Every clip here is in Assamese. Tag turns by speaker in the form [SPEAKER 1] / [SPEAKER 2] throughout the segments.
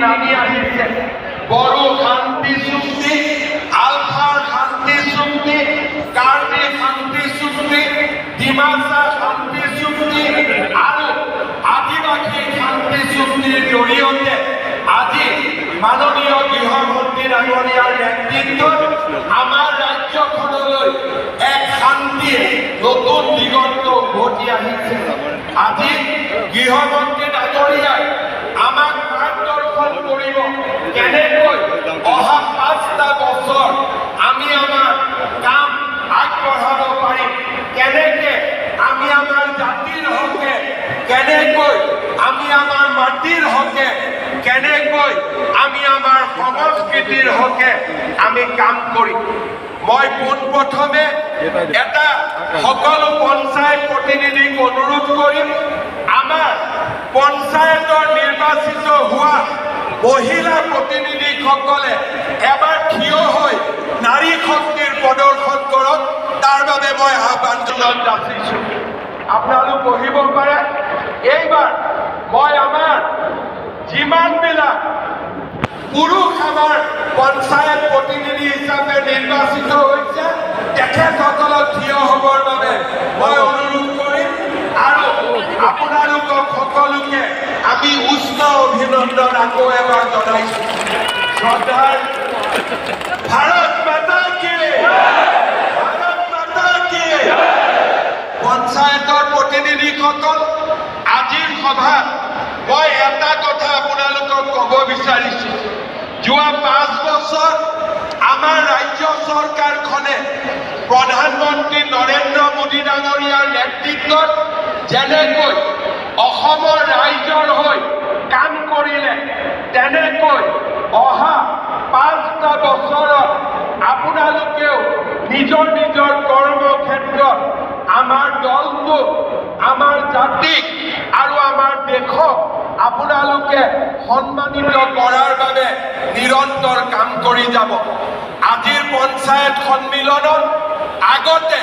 [SPEAKER 1] নামি আহিছে। বড়ো শান্তি চুক্তি, আলফাৰ শান্তি চুক্তি, কাৰ্বি শান্তি চুক্তি, ডিমাচা শান্তি চুক্তি আৰু আদিবাসী শান্তি চুক্তিৰ জৰিয়তে আজি মাননীয় গৃহমন্ত্ৰী ডাঙৰীয়াৰ নেতৃত্বত আমাৰ ৰাজ্যখনলৈ এক শান্তিৰ নতুন দিগন্ত উভতি আহিছে। আজি গৃহমন্ত্ৰী ডাঙৰীয়াই আমাক মাৰ্গদৰ্শন কৰিব কেনেকৈ অহা 5টা বছৰ আমি আমাৰ কাম আগবঢ়াব পাৰিম, কেনেকৈ আমি আমাৰ জাতিৰ হকে, কেনেকৈ আমি আমাৰ মাটিৰ হকে, কেনেকৈ আমি আমাৰ সংস্কৃতিৰ হকে আমি কাম কৰিম। মই পোনপ্ৰথমে এটা সকলো পঞ্চায়ত প্ৰতিনিধিক অনুৰোধ কৰিম, আমাৰ পঞ্চায়তৰ নিৰ্বাচিত হোৱা মহিলা প্ৰতিনিধিসকলে এবাৰ থিয় হৈ নাৰী শক্তিৰ প্ৰদৰ্শন কৰক। তাৰ বাবে মই আহ্বান যাচিছোঁ। আপোনালোক বহিব পাৰে। এইবাৰ মই আমাৰ যিমানবিলাক পুৰুষ আমাৰ পঞ্চায়ত প্ৰতিনিধি হিচাপে নিৰ্বাচিত হৈছে তেখেতসকলক থিয় হ'বৰ বাবে মই অনুৰোধ কৰিম আৰু আপোনালোকক সকলোকে আমি উষ্ণ অভিনন্দন আকৌ এবাৰ জনাইছোঁ। শ্ৰদ্ধাৰ ভাৰত মাতা কি, ভাৰত মাতা কি। পঞ্চায়তৰ প্ৰতিনিধিসকল, আজিৰ সভাত মই এটা কথা আপোনালোকক ক'ব বিচাৰিছোঁ। যোৱা 5 বছৰ আমাৰ ৰাজ্য চৰকাৰখনে প্ৰধানমন্ত্ৰী নৰেন্দ্ৰ মোদী ডাঙৰীয়াৰ নেতৃত্বত যেনেকৈ অসমৰ ৰাইজৰ হৈ কাম কৰিলে, তেনেকৈ অহা 5টা বছৰত আপোনালোকেও নিজৰ নিজৰ কৰ্মক্ষেত্ৰত আমাৰ দলটোক, আমাৰ জাতিক আৰু আমাৰ দেশক আপোনালোকে সন্মানিত কৰাৰ বাবে নিৰন্তৰ কাম কৰি যাব। আজিৰ পঞ্চায়ত সন্মিলনত আগতে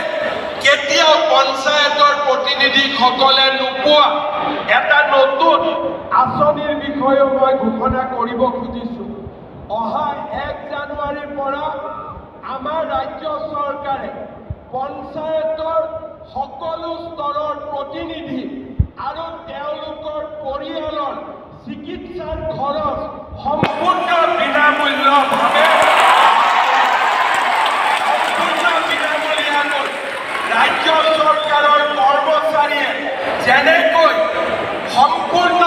[SPEAKER 1] কেতিয়াও পঞ্চায়তৰ প্ৰতিনিধিসকলে নোপোৱা এটা নতুন আঁচনিৰ বিষয়েও মই ঘোষণা কৰিব খুজিছোঁ। অহা 1 জানুৱাৰীৰ পৰা আমাৰ ৰাজ্য চৰকাৰে পঞ্চায়তৰ সকলো স্তৰৰ প্ৰতিনিধি আৰু তেওঁলোকৰ পৰিয়ালৰ চিকিৎসাৰ খৰচ সম্পূৰ্ণ বিনামূলীয়াভাৱে ৰাজ্য চৰকাৰৰ কৰ্মচাৰীয়ে যেনেকৈ সম্পূৰ্ণ